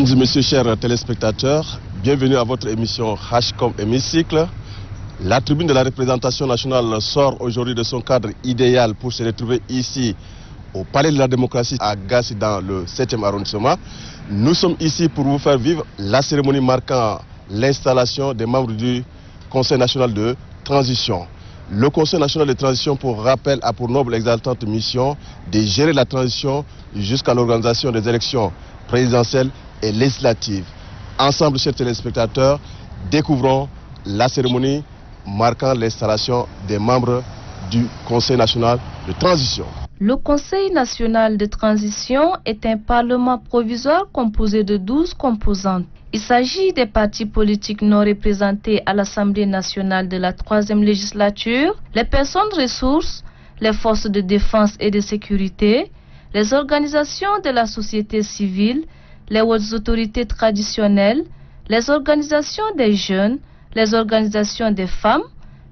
Mesdames et messieurs, chers téléspectateurs, bienvenue à votre émission HCOM Hémicycle. La tribune de la représentation nationale sort aujourd'hui de son cadre idéal pour se retrouver ici au Palais de la démocratie à Gassi dans le 7e arrondissement. Nous sommes ici pour vous faire vivre la cérémonie marquant l'installation des membres du Conseil national de transition. Le Conseil national de transition, pour rappel, a pour noble exaltante mission de gérer la transition jusqu'à l'organisation des élections présidentielles et législatives. Ensemble, chers téléspectateurs, découvrons la cérémonie marquant l'installation des membres du Conseil national de transition. Le Conseil national de transition est un parlement provisoire composé de 12 composantes. Il s'agit des partis politiques non représentés à l'Assemblée nationale de la 3e législature, les personnes ressources, les forces de défense et de sécurité, les organisations de la société civile, les hautes autorités traditionnelles, les organisations des jeunes, les organisations des femmes,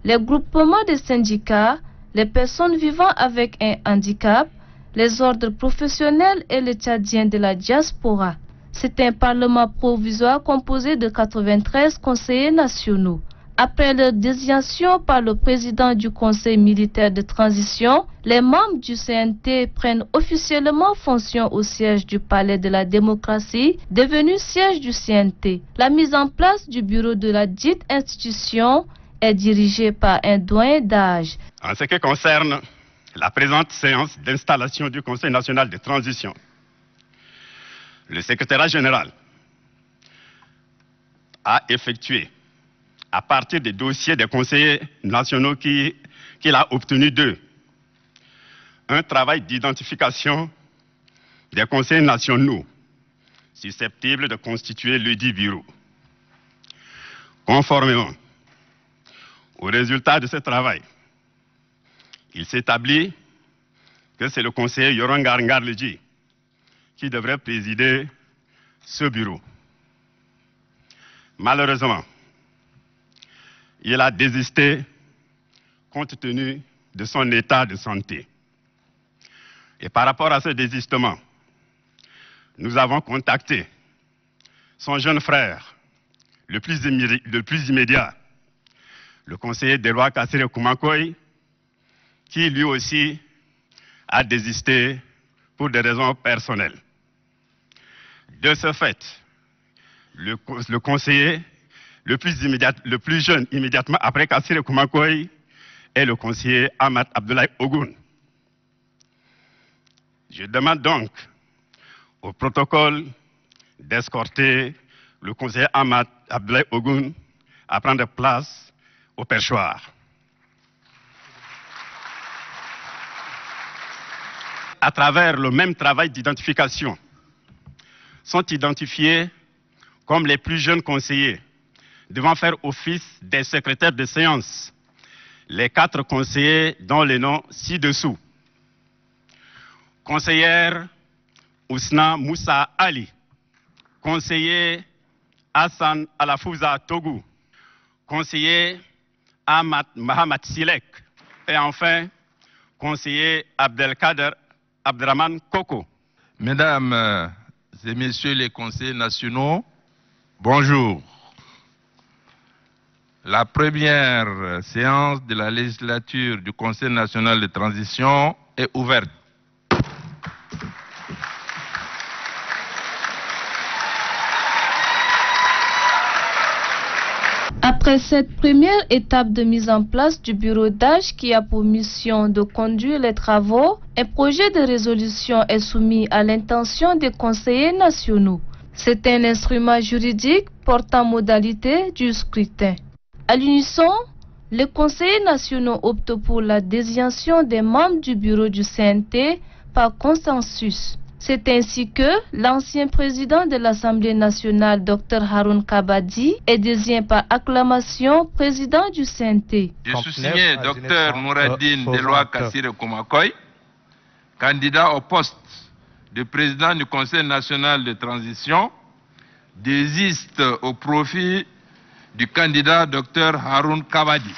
les groupements de syndicats, les personnes vivant avec un handicap, les ordres professionnels et les Tchadiens de la diaspora. C'est un parlement provisoire composé de 93 conseillers nationaux. Après leur désignation par le président du Conseil militaire de transition, les membres du CNT prennent officiellement fonction au siège du Palais de la démocratie, devenu siège du CNT. La mise en place du bureau de la dite institution est dirigée par un doyen d'âge. En ce qui concerne la présente séance d'installation du Conseil national de transition, le secrétariat général a effectué, à partir des dossiers des conseillers nationaux qu'il a obtenu d'eux, un travail d'identification des conseillers nationaux susceptibles de constituer ledit bureau. Conformément au résultat de ce travail, il s'établit que c'est le conseiller Yorangar Ngarleji qui devrait présider ce bureau. Malheureusement, il a désisté compte tenu de son état de santé. Et par rapport à ce désistement, nous avons contacté son jeune frère, le plus immédiat, le conseiller Delwa Kassire Koumakoy, qui lui aussi a désisté pour des raisons personnelles. De ce fait, le conseiller le plus jeune immédiatement après Kassire Koumakoy est le conseiller Ahmad Abdoulaye Ogun. Je demande donc au protocole d'escorter le conseiller Ahmad Abdoulaye Ogun à prendre place au perchoir. À travers le même travail d'identification, sont identifiés comme les plus jeunes conseillers devant faire office des secrétaires de séance les 4 conseillers dont les noms ci-dessous. Conseillère Ousna Moussa Ali, conseiller Hassan Alafouza Togou, conseiller Ahmad Mahamad Silek et enfin conseiller Abdelkader Abdraman Koko. Mesdames et messieurs les conseillers nationaux, bonjour. La première séance de la législature du Conseil national de transition est ouverte. Après cette première étape de mise en place du bureau d'âge qui a pour mission de conduire les travaux, un projet de résolution est soumis à l'intention des conseillers nationaux. C'est un instrument juridique portant modalité du scrutin. À l'unisson, les conseillers nationaux optent pour la désignation des membres du bureau du CNT par consensus. C'est ainsi que l'ancien président de l'Assemblée nationale, Dr Haroun Kabadi, est désigné par acclamation président du CNT. Je suis signé Dr Mouradine Delwa Kassire Koumakoy, candidat au poste de président du Conseil national de transition, désiste au profit du candidat Dr Haroun Kabadi.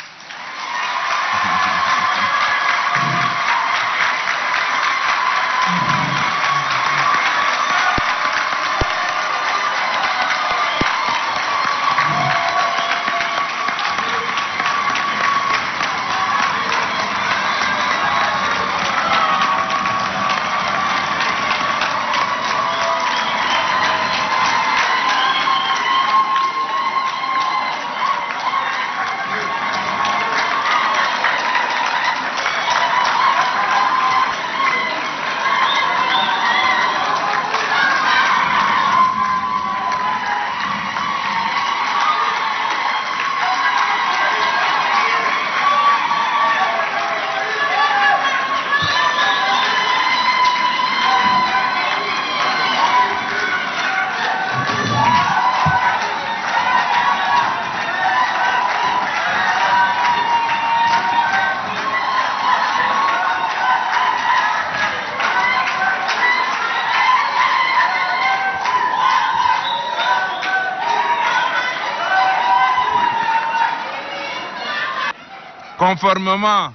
conformément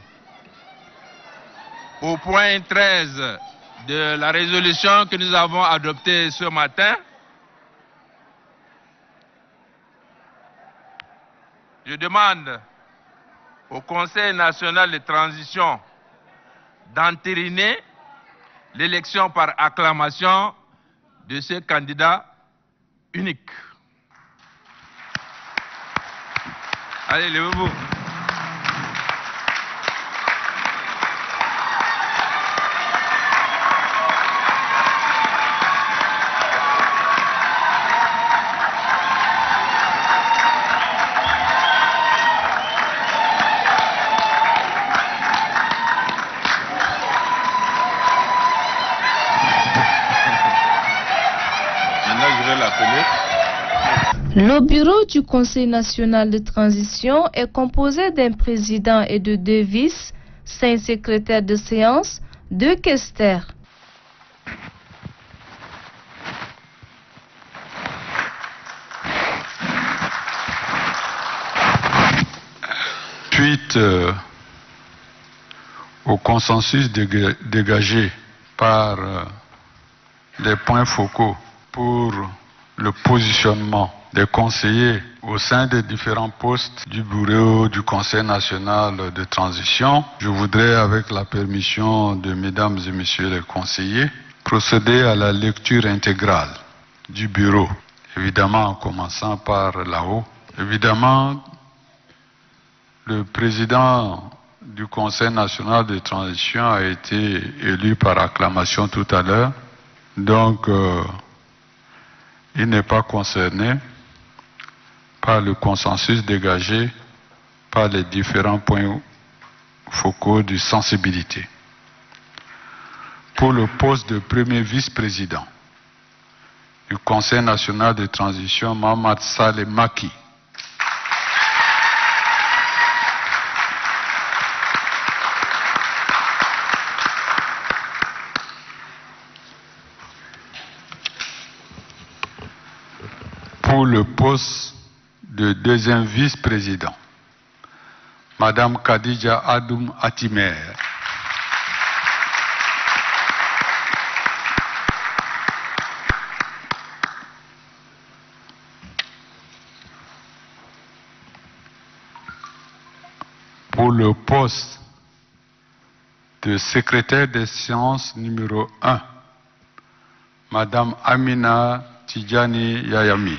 au point 13 de la résolution que nous avons adoptée ce matin, je demande au Conseil national de transition d'entériner l'élection par acclamation de ce candidat unique. Allez, levez-vous. Le bureau du Conseil national de transition est composé d'un président et de 2 vices, 5 secrétaires de séance, 2 questeurs. Suite au consensus dégagé par les points focaux pour le positionnement des conseillers au sein des différents postes du bureau du Conseil national de transition, je voudrais, avec la permission de mesdames et messieurs les conseillers, procéder à la lecture intégrale du bureau, évidemment en commençant par là-haut. Évidemment, le président du Conseil national de transition a été élu par acclamation tout à l'heure, donc il n'est pas concerné par le consensus dégagé par les différents points focaux de sensibilité. Pour le poste de premier vice-président du Conseil national de transition, Mohamed Saleh Maki. Pour le poste de deuxième vice-président, Madame Khadija Adoum Atimer. Pour le poste de secrétaire des séances numéro 1, Madame Amina Tidjani Yayami.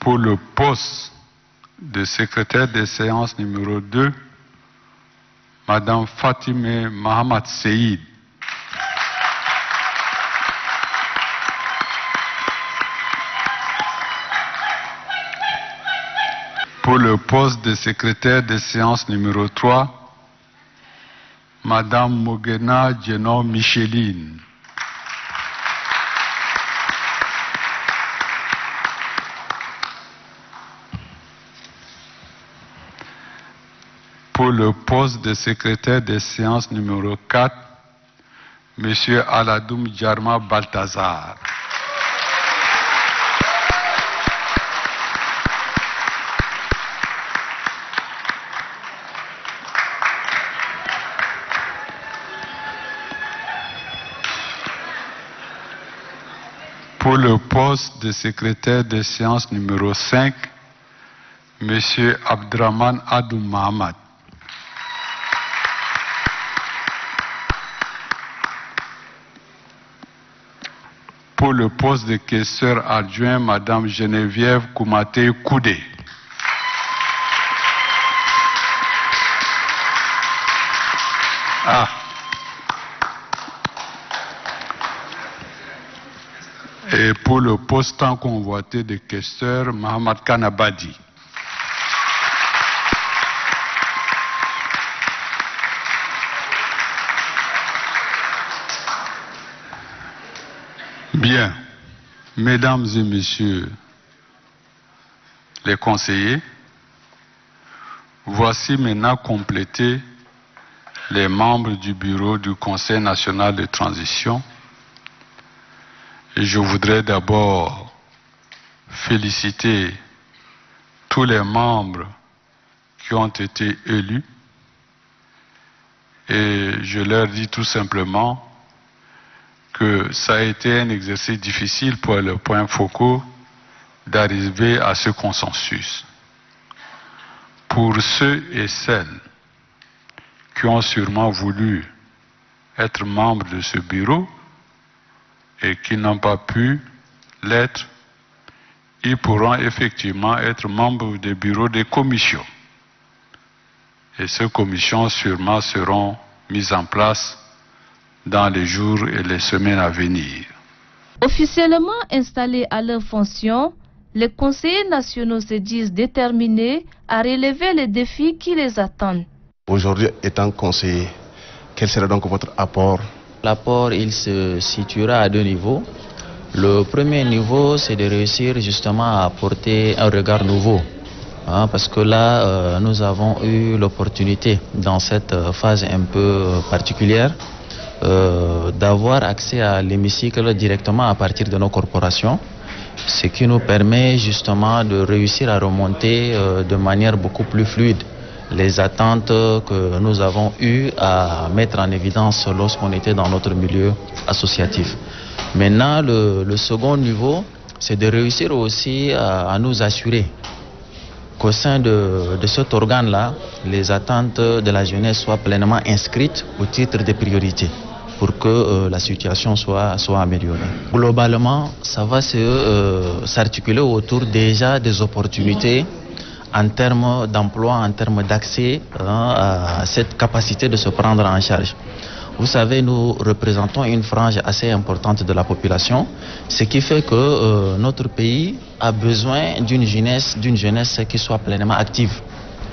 Pour le poste de secrétaire des séances numéro 2, Madame Fatime Mahamad Seyid. Pour le poste de secrétaire des séances numéro 3, Madame Mogena Djenon Micheline. Pour le poste de secrétaire des séances numéro 4, Monsieur Aladoum Djarma Balthazar. Pour le poste de secrétaire des séances numéro 5, Monsieur Abdraman Adou Mahamad. Pour le poste de questeur adjoint, Madame Geneviève Koumaté Koudé. Et pour le poste tant convoité de questeur, Mohamed Kanabadi. Bien, mesdames et messieurs les conseillers, voici maintenant complétés les membres du bureau du Conseil national de transition Et je voudrais d'abord féliciter tous les membres qui ont été élus. Et je leur dis tout simplement que ça a été un exercice difficile pour les points focaux d'arriver à ce consensus. Pour ceux et celles qui ont sûrement voulu être membres de ce bureau et qui n'ont pas pu l'être, ils pourront effectivement être membres des bureaux des commissions. Et ces commissions sûrement seront mises en place dans les jours et les semaines à venir. Officiellement installés à leurs fonctions, les conseillers nationaux se disent déterminés à relever les défis qui les attendent. Aujourd'hui, étant conseiller, quel sera donc votre apport? L'apport, il se situera à deux niveaux. Le premier niveau, c'est de réussir justement à apporter un regard nouveau. Parce que là, nous avons eu l'opportunité, dans cette phase un peu particulière, d'avoir accès à l'hémicycle directement à partir de nos corporations, ce qui nous permet justement de réussir à remonter de manière beaucoup plus fluide les attentes que nous avons eues à mettre en évidence lorsqu'on était dans notre milieu associatif. Maintenant, le second niveau, c'est de réussir aussi à nous assurer qu'au sein de cet organe-là, les attentes de la jeunesse soient pleinement inscrites au titre des priorités pour que la situation soit améliorée. Globalement, ça va s'articuler autour déjà des opportunités en termes d'emploi, en termes d'accès à cette capacité de se prendre en charge. Vous savez, nous représentons une frange assez importante de la population, ce qui fait que notre pays a besoin d'une jeunesse qui soit pleinement active,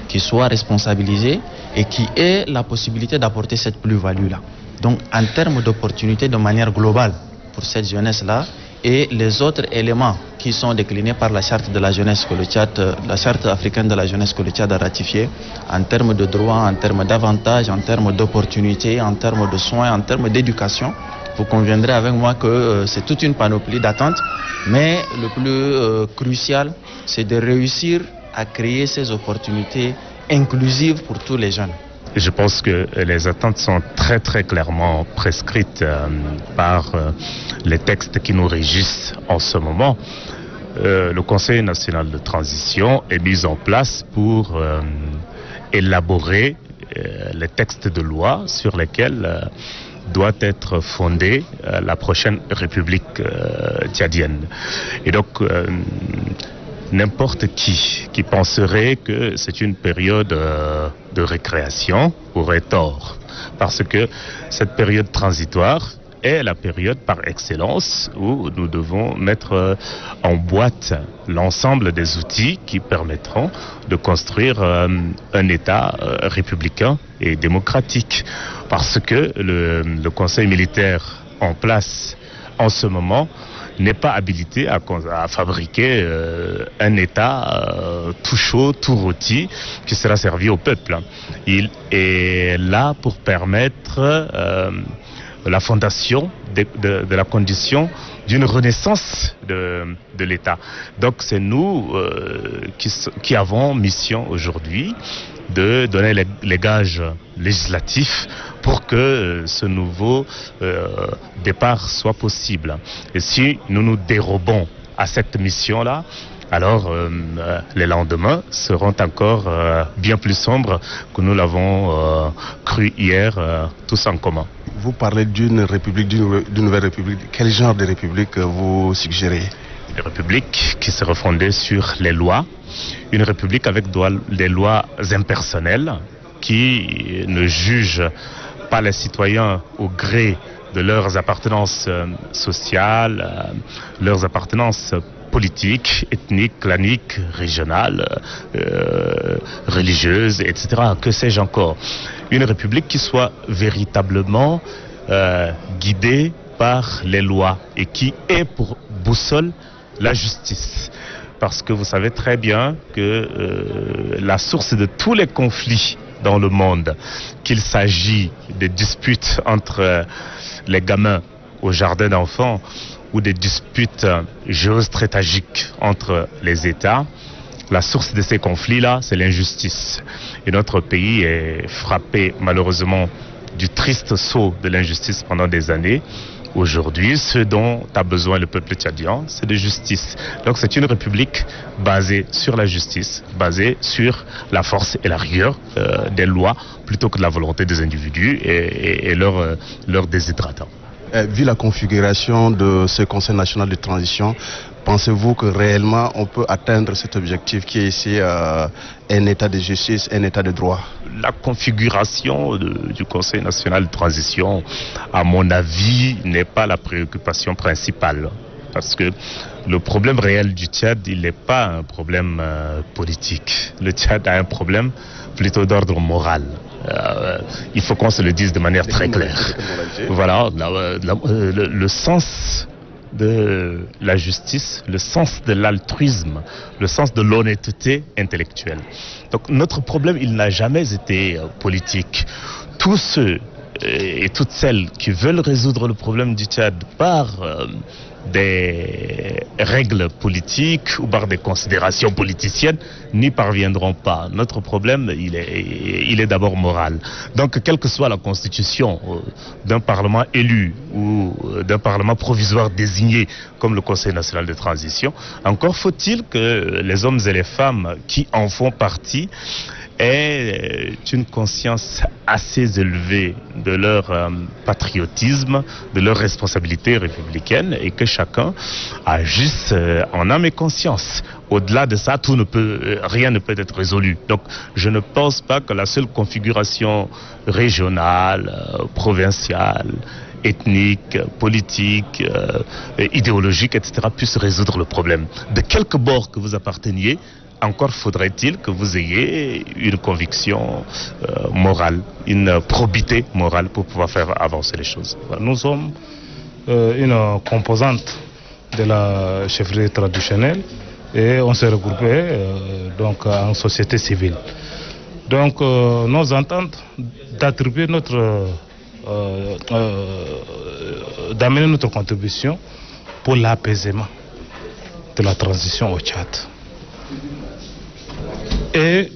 qui soit responsabilisée et qui ait la possibilité d'apporter cette plus-value-là. Donc, en termes d'opportunités de manière globale pour cette jeunesse-là, et les autres éléments qui sont déclinés par la charte de la jeunesse que le Tchad, la charte africaine de la jeunesse que le Tchad a ratifiée, en termes de droits, en termes d'avantages, en termes d'opportunités, en termes de soins, en termes d'éducation, vous conviendrez avec moi que c'est toute une panoplie d'attentes, mais le plus crucial, c'est de réussir à créer ces opportunités inclusives pour tous les jeunes. Je pense que les attentes sont très très clairement prescrites par les textes qui nous régissent en ce moment. Le Conseil national de transition est mis en place pour élaborer les textes de loi sur lesquels doit être fondée la prochaine République tchadienne. Et donc, n'importe qui penserait que c'est une période de récréation aurait tort. Parce que cette période transitoire est la période par excellence où nous devons mettre en boîte l'ensemble des outils qui permettront de construire un État républicain et démocratique. Parce que le Conseil militaire en place en ce moment n'est pas habilité à fabriquer un État tout chaud, tout rôti, qui sera servi au peuple. Il est là pour permettre la fondation de la condition d'une renaissance de l'État. Donc c'est nous qui avons mission aujourd'hui de donner les gages législatifs pour que ce nouveau départ soit possible. Et si nous nous dérobons à cette mission-là, alors les lendemains seront encore bien plus sombres que nous l'avons cru hier tous en commun. Vous parlez d'une république, d'une nouvelle république. Quel genre de république vous suggérez? Une république qui sera fondée sur les lois, une république avec des lois impersonnelles qui ne jugent pas les citoyens au gré de leurs appartenances sociales, leurs appartenances politiques, ethniques, claniques, régionales, religieuses, etc. Que sais-je encore? Une république qui soit véritablement guidée par les lois et qui ait pour boussole la justice. Parce que vous savez très bien que la source de tous les conflits dans le monde, qu'il s'agit de disputes entre les gamins au jardin d'enfants ou des disputes géostratégiques entre les États, la source de ces conflits-là, c'est l'injustice. Et notre pays est frappé malheureusement du triste sceau de l'injustice pendant des années. Aujourd'hui, ce dont a besoin le peuple tchadien, c'est de justice. Donc c'est une république basée sur la justice, basée sur la force et la rigueur des lois, plutôt que de la volonté des individus et leur déshydratant. Vu la configuration de ce Conseil national de transition, pensez-vous que réellement on peut atteindre cet objectif qui est ici un état de justice, un état de droit? La configuration du Conseil national de transition, à mon avis, n'est pas la préoccupation principale. Parce que le problème réel du Tchad, il n'est pas un problème politique. Le Tchad a un problème plutôt d'ordre moral. Il faut qu'on se le dise de manière très claire. Voilà, le sens de la justice, le sens de l'altruisme, le sens de l'honnêteté intellectuelle. Donc notre problème, il n'a jamais été politique. Tous ceux et toutes celles qui veulent résoudre le problème du Tchad par des règles politiques ou par des considérations politiciennes n'y parviendront pas. Notre problème, il est d'abord moral. Donc, quelle que soit la constitution d'un parlement élu ou d'un parlement provisoire désigné comme le Conseil national de transition, encore faut-il que les hommes et les femmes qui en font partie aient une conscience assez élevée de leur patriotisme, de leur responsabilité républicaine, et que chacun agisse en âme et conscience. Au-delà de ça, rien ne peut être résolu. Donc, je ne pense pas que la seule configuration régionale, provinciale, ethnique, politique, idéologique, etc., puisse résoudre le problème. De quelque bord que vous apparteniez, encore faudrait-il que vous ayez une conviction morale, une probité morale pour pouvoir faire avancer les choses. Nous sommes une composante de la chefferie traditionnelle et on s'est regroupé donc en société civile. Donc nos ententes d'attribuer d'amener notre contribution pour l'apaisement de la transition au Tchad et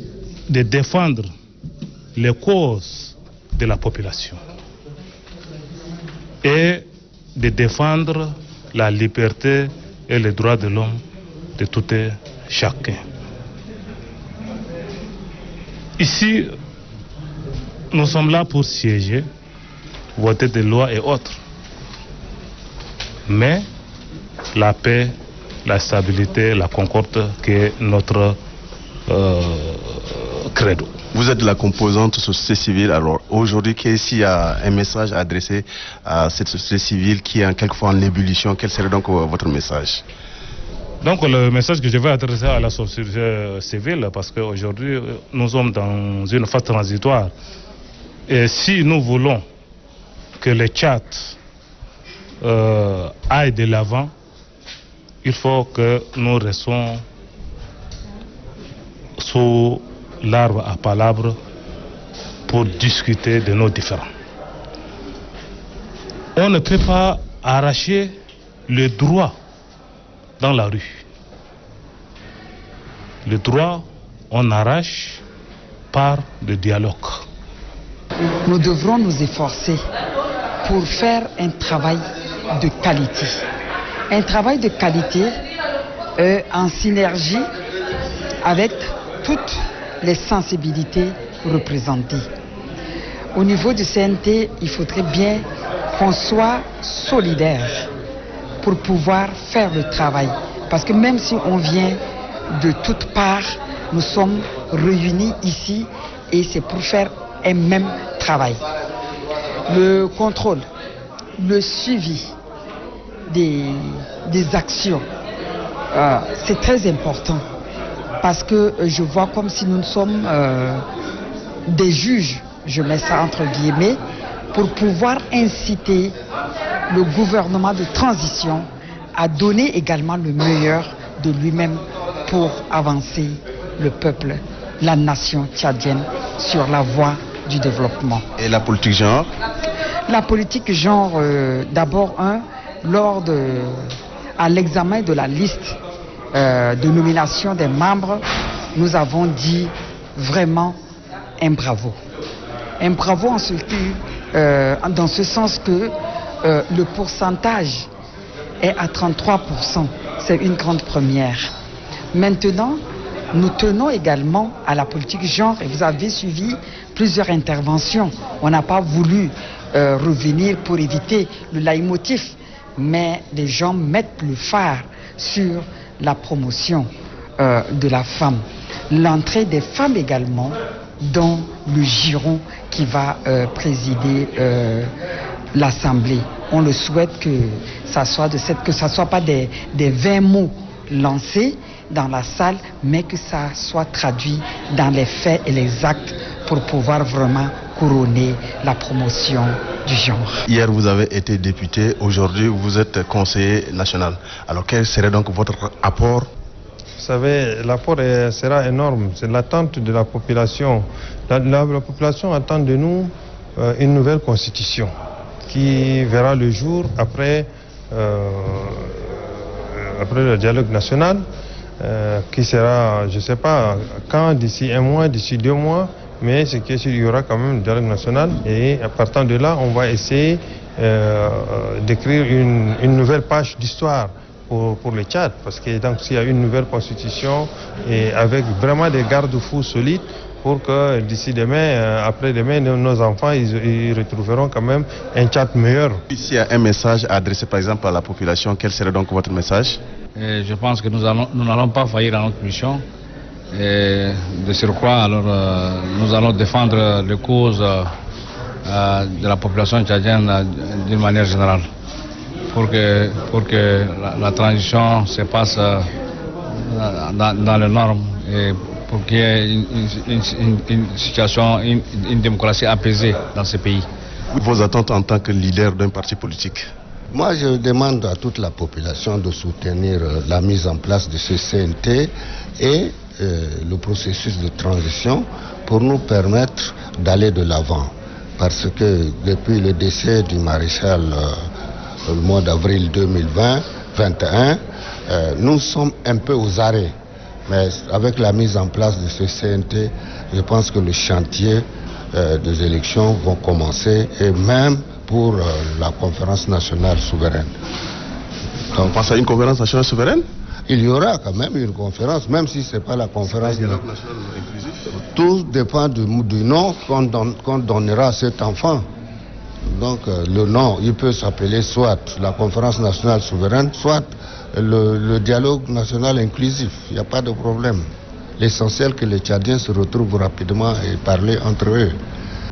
de défendre les causes de la population et de défendre la liberté et les droits de l'homme de tout et chacun. Ici, nous sommes là pour siéger, voter des lois et autres. Mais la paix, la stabilité, la concorde qui est notre credo. Vous êtes la composante société civile. Alors aujourd'hui, s'il y a un message à adresser à cette société civile qui est quelquefois en ébullition, quel serait donc votre message? Donc le message que je vais adresser à la société civile, parce qu'aujourd'hui nous sommes dans une phase transitoire, et si nous voulons que le Tchad aille de l'avant, il faut que nous restions sous l'arbre à palabres pour discuter de nos différends. On ne peut pas arracher le droit dans la rue. Le droit, on arrache par le dialogue. Nous devrons nous efforcer pour faire un travail de qualité. Un travail de qualité en synergie avec toutes les sensibilités représentées. Au niveau du CNT, il faudrait bien qu'on soit solidaire pour pouvoir faire le travail. Parce que même si on vient de toutes parts, nous sommes réunis ici et c'est pour faire un même travail. Le contrôle, le suivi des actions, c'est très important. Parce que je vois comme si nous sommes des juges, je mets ça entre guillemets, pour pouvoir inciter le gouvernement de transition à donner également le meilleur de lui-même pour avancer le peuple, la nation tchadienne sur la voie du développement. Et la politique genre? La politique genre, d'abord à l'examen de la liste de nomination des membres, nous avons dit vraiment un bravo. Un bravo dans ce sens que le pourcentage est à 33%. C'est une grande première. Maintenant, nous tenons également à la politique genre et vous avez suivi plusieurs interventions. On n'a pas voulu revenir pour éviter le leitmotiv, mais les gens mettent le phare sur la promotion de la femme. L'entrée des femmes également dans le giron qui va présider l'Assemblée. On le souhaite que ça soit pas des 20 mots lancés dans la salle, mais que ça soit traduit dans les faits et les actes pour pouvoir vraiment couronner la promotion du genre. Hier, vous avez été député, aujourd'hui, vous êtes conseiller national. Alors, quel serait donc votre apport? Vous savez, l'apport sera énorme. C'est l'attente de la population. La population attend de nous une nouvelle constitution qui verra le jour après le dialogue national, qui sera, je ne sais pas quand, d'ici un mois, d'ici 2 mois, mais ce qui est sûr, il y aura quand même un dialogue national et à partir de là, on va essayer d'écrire une nouvelle page d'histoire pour le Tchad, parce que donc s'il y a une nouvelle constitution et avec vraiment des garde-fous solides pour que d'ici demain, après-demain, nos enfants ils retrouveront quand même un Tchad meilleur. S'il y a un message à adresser par exemple à la population, quel serait donc votre message? Je pense que nous n'allons pas faillir à notre mission. Et de surcroît, alors nous allons défendre les causes de la population tchadienne d'une manière générale. Pour que la transition se passe dans les normes et pour qu'il y ait une situation, une démocratie apaisée dans ce pays. Vos attentes en tant que leader d'un parti politique? Moi, je demande à toute la population de soutenir la mise en place de ce CNT et le processus de transition pour nous permettre d'aller de l'avant. Parce que depuis le décès du maréchal le mois d'avril 2021, nous sommes un peu aux arrêts. Mais avec la mise en place de ce CNT, je pense que le chantier des élections vont commencer et même pour la conférence nationale souveraine. Donc, on pense à une conférence nationale souveraine? Il y aura quand même une conférence, même si ce n'est pas la conférence. Tout dépend du nom qu'on donnera à cet enfant. Donc le nom, il peut s'appeler soit la conférence nationale souveraine, soit le dialogue national inclusif. Il n'y a pas de problème. L'essentiel que les Tchadiens se retrouvent rapidement et parler entre eux.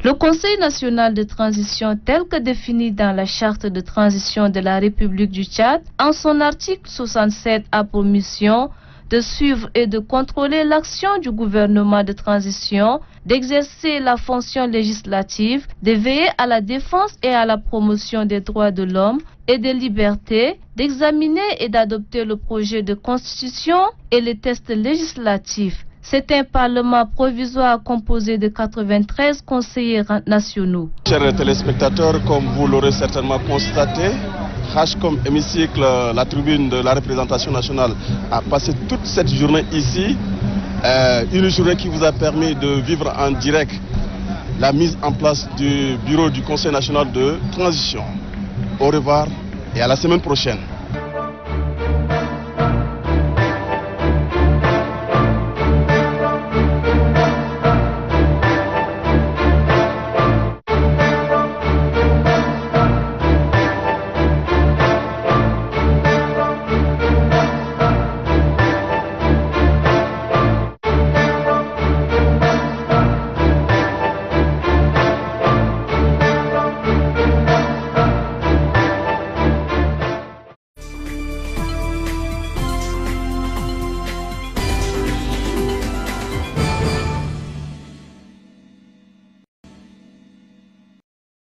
Le Conseil national de transition tel que défini dans la charte de transition de la République du Tchad, en son article 67 a pour mission de suivre et de contrôler l'action du gouvernement de transition, d'exercer la fonction législative, de veiller à la défense et à la promotion des droits de l'homme et des libertés, d'examiner et d'adopter le projet de constitution et les tests législatifs. C'est un parlement provisoire composé de 93 conseillers nationaux. Chers téléspectateurs, comme vous l'aurez certainement constaté, HCOM Hémicycle, la tribune de la représentation nationale, a passé toute cette journée ici. Une journée qui vous a permis de vivre en direct la mise en place du bureau du Conseil national de transition. Au revoir et à la semaine prochaine.